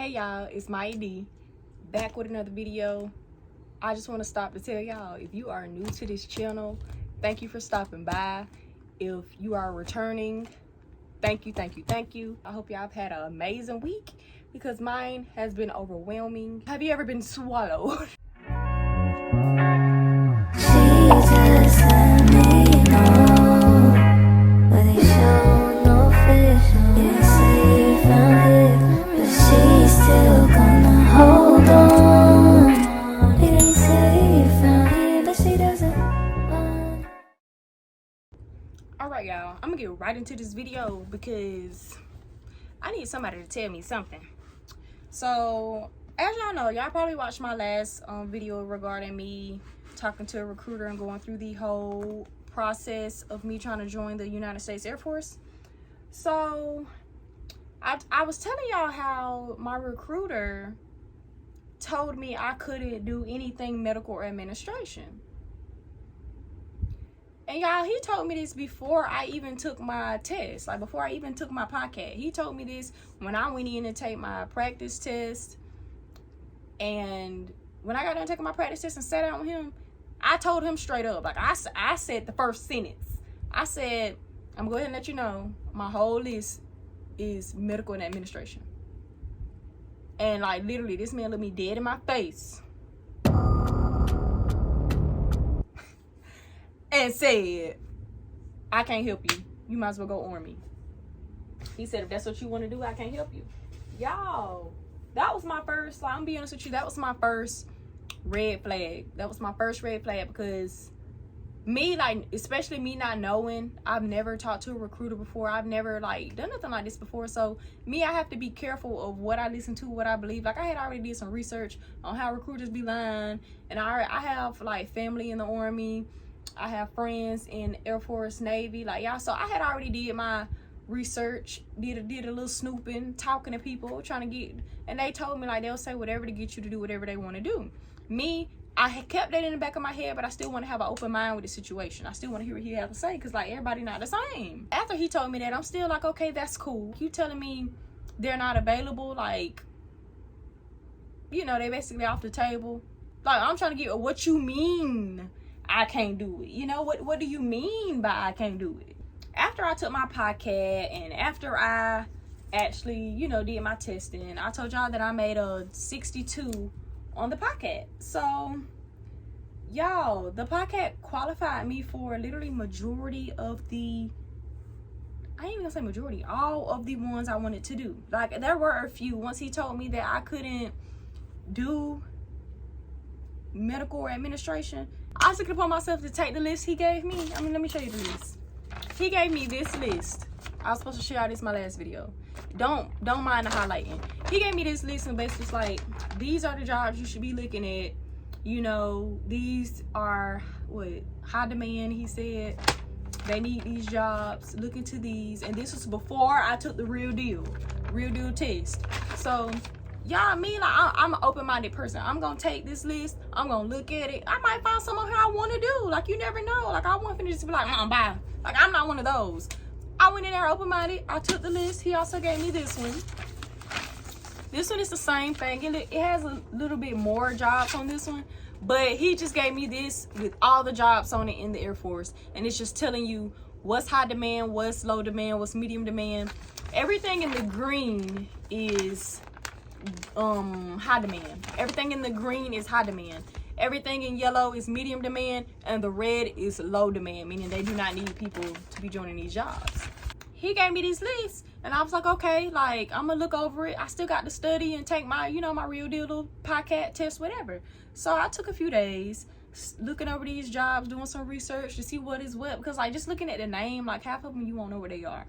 Hey y'all, it's Maya D, back with another video. I just want to stop to tell y'all, if you are new to this channel, thank you for stopping by. If you are returning, thank you. I hope y'all have had an amazing week because mine has been overwhelming. Have you ever been swallowed? Alright y'all, I'm gonna get right into this video because I need somebody to tell me something. So as y'all know, y'all probably watched my last video regarding me talking to a recruiter and going through the whole process of me trying to join the United States Air Force. So I was telling y'all how my recruiter told me I couldn't do anything medical or administration. And y'all, he told me this before I even took my test, like before I even took my podcast. He told me this when I went in to take my practice test. And when I got done taking my practice test and sat down with him, I told him straight up, like I said the first sentence. I said, I'm going to go ahead and let you know, my whole list is medical and administration. And like literally, this man looked me dead in my face and said, I can't help you. You might as well go on me. He said, if that's what you want to do, I can't help you. Y'all, that was my first, like, I'm being honest with you, that was my first red flag. That was my first red flag because me, like, especially me not knowing, I've never talked to a recruiter before. I've never, like, done nothing like this before. So, me, I have to be careful of what I listen to, what I believe. Like, I had already did some research on how recruiters be lying. And I have, like, family in the Army. I have friends in Air Force, Navy, like y'all. So I had already did my research, did a little snooping, talking to people, trying to get, and they told me like they'll say whatever to get you to do whatever they want to do. Me, I had kept that in the back of my head, but I still want to have an open mind with the situation. I still want to hear what he had to say because like everybody not the same. After he told me that, I'm still like, okay, that's cool. You telling me they're not available, like, you know, they basically off the table. Like, I'm trying to get what you mean I can't do it. You know, what do you mean by I can't do it? After I took my podcast and after I actually, you know, did my testing, I told y'all that I made a 62 on the podcast. So, y'all, the podcast qualified me for literally majority of the, I ain't even gonna say majority, all of the ones I wanted to do. Like, there were a few. Once he told me that I couldn't do medical or administration, I took it upon myself to take the list he gave me. I mean, let me show you the list. He gave me this list. I was supposed to show y'all this in my last video. Don't mind the highlighting. He gave me this list and basically was like, these are the jobs you should be looking at. You know, these are what high demand, he said. They need these jobs. Look into these. And this was before I took the real deal test. So y'all, me, like, I'm an open-minded person. I'm gonna take this list, I'm gonna look at it. I might find some on here I want to do. Like, you never know. Like, I want to just be like, bye. Like, I'm not one of those. I went in there open-minded. I took the list. He also gave me this one. This one is the same thing. It has a little bit more jobs on this one, but he just gave me this with all the jobs on it in the Air Force, and it's just telling you what's high demand, what's low demand, what's medium demand. Everything in the green is high demand. Everything in the green is high demand. Everything in yellow is medium demand, and the red is low demand, meaning they do not need people to be joining these jobs. He gave me this list and I was like, okay, like, I'm gonna look over it. I still got to study and take my, you know, my real deal little podcast test, whatever. So I took a few days looking over these jobs, doing some research to see what is what, because like just looking at the name, like half of them you won't know where they are.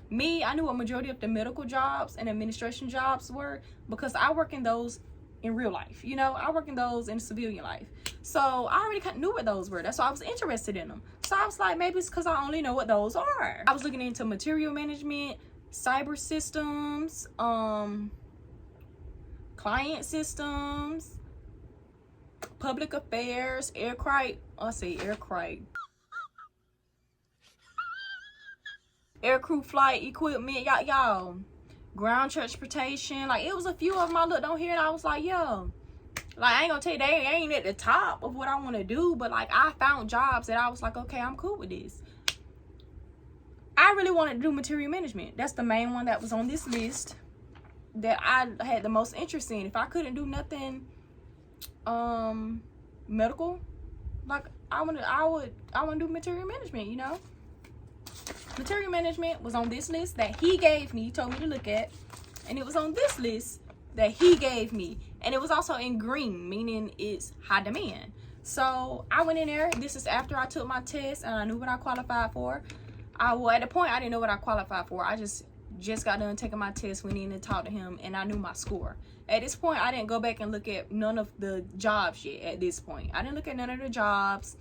Me, I knew a majority of the medical jobs and administration jobs were because I work in those in real life. You know, I work in those in civilian life. So I already kind of knew what those were. That's why I was interested in them. So I was like, maybe it's because I only know what those are. I was looking into material management, cyber systems, client systems, public affairs, aircraft aircrew flight equipment. Y'all, ground transportation. Like, it was a few of them I looked on here and I was like, yo, like, I ain't gonna tell you, they ain't at the top of what I want to do, but like, I found jobs that I was like, okay, I'm cool with this. I really wanted to do material management. That's the main one that was on this list that I had the most interest in. If I couldn't do nothing medical, like, I want to do material management, you know. Material management was on this list that he gave me, told me to look at, and it was on this list that he gave me, and it was also in green, meaning it's high demand. So I went in there. This is after I took my test and I knew what I qualified for. Well, at the point I didn't know what I qualified for. I just got done taking my test, went in and talked to him, and I knew my score. At this point, I didn't go back and look at none of the jobs yet. At this point, I didn't look at none of the jobs.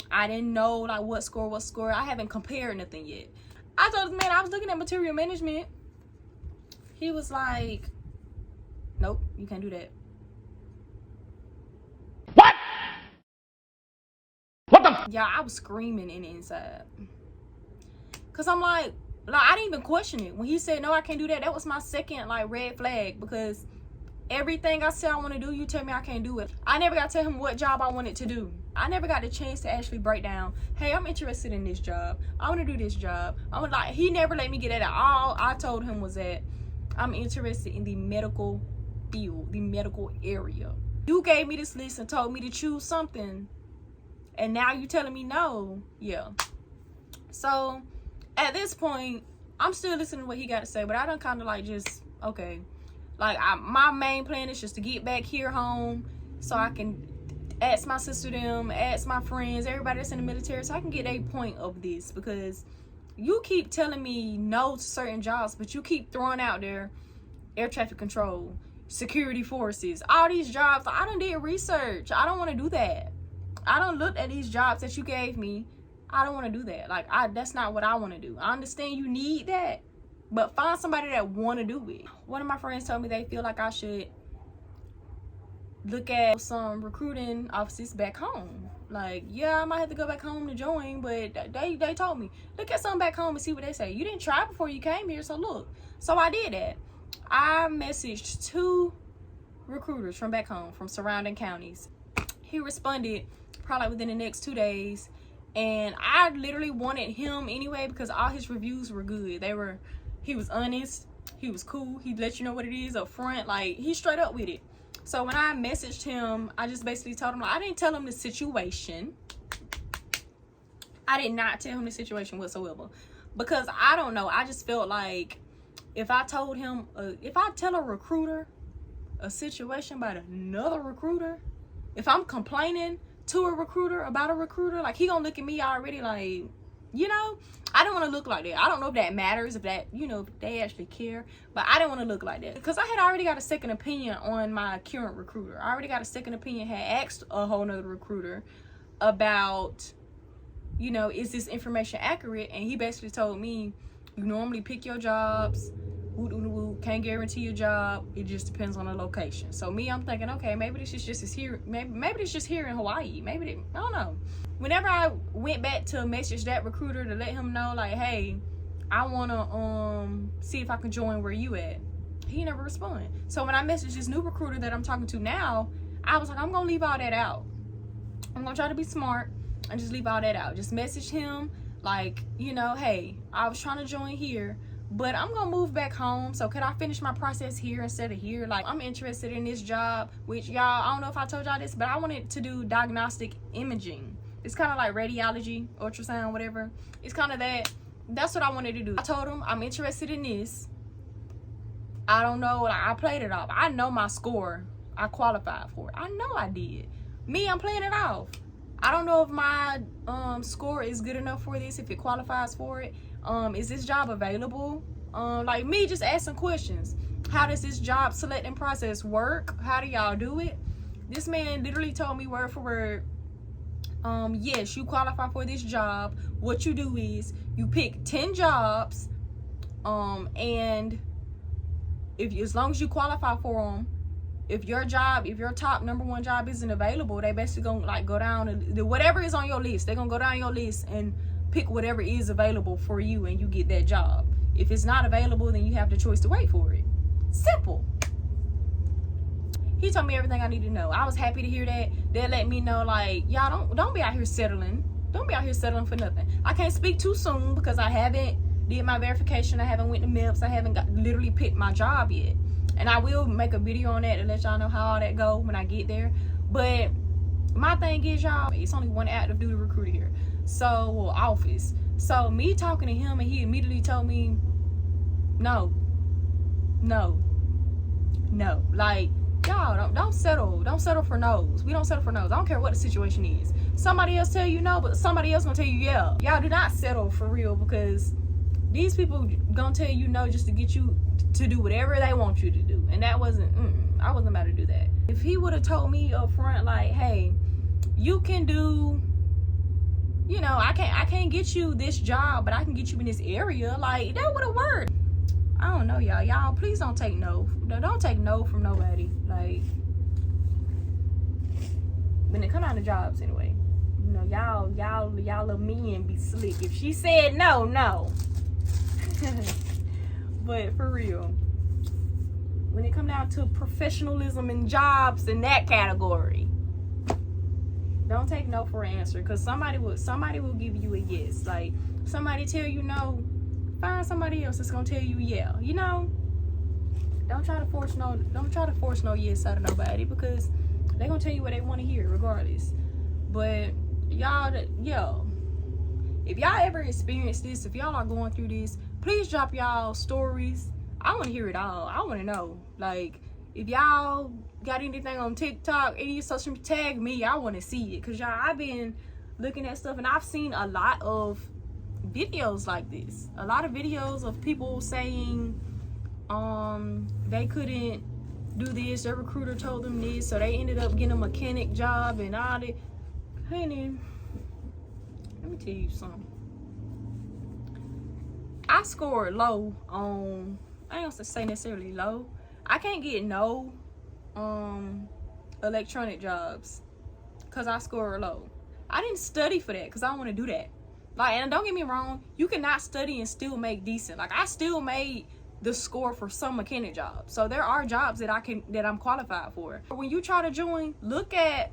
I didn't know like what score. I haven't compared nothing yet. I told the man I was looking at material management. He was like, nope, you can't do that. What the? Yeah, I was screaming in the inside. Cause I'm like I didn't even question it. When he said, no, I can't do that, that was my second like red flag, because everything I said I want to do, you tell me I can't do it. I never got to tell him what job I wanted to do. I never got the chance to actually break down, hey, I'm interested in this job. I want to do this job. He never let me get it out. All I told him was that I'm interested in the medical field, the medical area. You gave me this list and told me to choose something, and now you telling me no. Yeah. So at this point, I'm still listening to what he got to say, but I done kind of like just, okay. Like, my main plan is just to get back here home so I can ask my sister them, ask my friends, everybody that's in the military, so I can get a point of this. Because you keep telling me no to certain jobs, but you keep throwing out there air traffic control, security forces, all these jobs. I done did research. I don't want to do that. I done looked at these jobs that you gave me. I don't want to do that. Like, that's not what I want to do. I understand you need that, but find somebody that want to do it. One of my friends told me they feel like I should look at some recruiting offices back home. Like, yeah, I might have to go back home to join, but they told me, look at some back home and see what they say. You didn't try before you came here, so look. So I did that. I messaged 2 recruiters from back home, from surrounding counties. He responded probably within the next 2 days. And I literally wanted him anyway because all his reviews were good. He was honest. He was cool. He'd let you know what it is up front. Like, he's straight up with it. So when I messaged him, I just basically told him, like, I didn't tell him the situation. I did not tell him the situation whatsoever. Because I don't know. I just felt like if I told him, if I tell a recruiter a situation about another recruiter, if I'm complaining to a recruiter about a recruiter, like, he gonna look at me already like, you know, I don't want to look like that. I don't know if that matters, if that, you know, if they actually care, but I didn't want to look like that because I had already got a second opinion on my current recruiter. I already got a second opinion, had asked a whole nother recruiter about, you know, is this information accurate? And he basically told me, you normally pick your jobs, can't guarantee your job, it just depends on the location. So me, I'm thinking, okay, maybe this is just here, maybe it's just here in Hawaii, I don't know. Whenever I went back to message that recruiter to let him know, like, hey, I want to see if I can join where you at, he never responded. So when I messaged this new recruiter that I'm talking to now, I was like, I'm gonna leave all that out. I'm gonna try to be smart and just leave all that out. Just message him like, you know, hey, I was trying to join here, but I'm gonna move back home, so could I finish my process here instead of here? Like, I'm interested in this job, which, y'all, I don't know if I told y'all this, but I wanted to do diagnostic imaging. It's kind of like radiology, ultrasound, whatever. It's kind of that. That's what I wanted to do. I told him I'm interested in this. I don't know, like, I played it off. I know my score. I qualified for it. I know I did. Me, I'm playing it off. I don't know if my score is good enough for this, if it qualifies for it. Is this job available? Like, me just asking questions. How does this job selecting process work? How do y'all do it? This man literally told me word for word, yes, you qualify for this job. What you do is you pick 10 jobs, and as long as you qualify for them, if your top #1 job isn't available, they basically gonna like go down and whatever is on your list, they're gonna go down your list and pick whatever is available for you, and you get that job. If it's not available, then you have the choice to wait for it. Simple. He told me everything I need to know. I was happy to hear that. They let me know, like, y'all don't be out here settling. Don't be out here settling for nothing. I can't speak too soon because I haven't did my verification. I haven't went to MEPS. I haven't literally picked my job yet. And I will make a video on that to let y'all know how all that go when I get there. But my thing is, y'all, it's only one active duty recruiter here. So, well, office. So me talking to him, and he immediately told me, no. Like, y'all don't settle. Don't settle for no's. We don't settle for no's. I don't care what the situation is. Somebody else tell you no, but somebody else gonna tell you yeah. Y'all do not settle for real, because these people gonna tell you no just to get you to do whatever they want you to do. And that wasn't, I wasn't about to do that. If he would have told me up front, like, hey, you can do, you know, I can't get you this job, but I can get you in this area, like, that would have worked. I don't know, y'all. Y'all, please don't take no. Don't take no from nobody. Like, when it come down to jobs, anyway. You know, y'all little men be slick. If she said no, no. But for real, when it come down to professionalism and jobs in that category, don't take no for an answer, because somebody will give you a yes. Like, somebody tell you no, find somebody else that's gonna tell you yeah. You know, don't try to force no yes out of nobody, because they gonna tell you what they want to hear regardless. But y'all, yo, if y'all ever experienced this, if y'all are going through this, please drop y'all stories. I want to hear it all. I want to know. Like, if y'all got anything on TikTok, any social media, tag me. I want to see it, because y'all, I've been looking at stuff, and I've seen a lot of videos like this. A lot of videos of people saying they couldn't do this, their recruiter told them this, so they ended up getting a mechanic job and all that. Honey, let me tell you something. I scored low on, I ain't gonna say necessarily low, I can't get no electronic jobs because I scored low. I didn't study for that because I don't want to do that. Like, and don't get me wrong, you cannot study and still make decent. Like, I still made the score for some mechanic jobs. So there are jobs that I'm qualified for. When you try to join, look at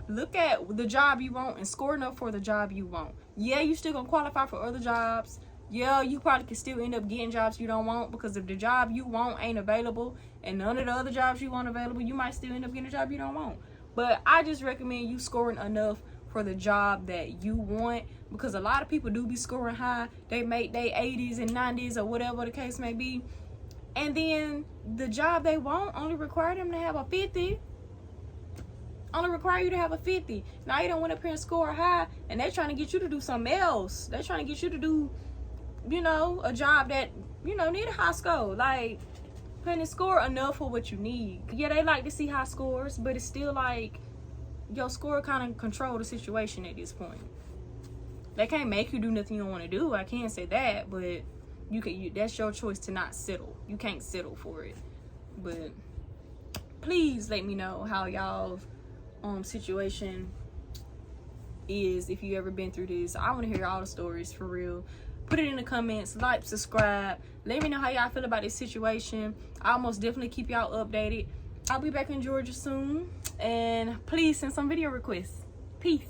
the job you want and score enough for the job you want. Yeah, you still gonna qualify for other jobs. Yeah, you probably can still end up getting jobs you don't want, because if the job you want ain't available and none of the other jobs you want available, you might still end up getting a job you don't want. But I just recommend you scoring enough for the job that you want, because a lot of people do be scoring high. They make their 80s and 90s or whatever the case may be, and then the job they want only require them to have a 50. Only require you to have a 50. Now you don't went up here and score high, and they're trying to get you to do something else. They're trying to get you to do, you know, a job that, you know, need a high score. Like, honey, score enough for what you need. Yeah, they like to see high scores, but it's still like, your score kind of control the situation at this point. They can't make you do nothing you don't want to do. I can't say that, but that's your choice to not settle. You can't settle for it. But please let me know how y'all's situation is, if you ever been through this. I want to hear all the stories for real. Put it in the comments, like, subscribe. Let me know how y'all feel about this situation. I'll most definitely keep y'all updated. I'll be back in Georgia soon, and please send some video requests. Peace.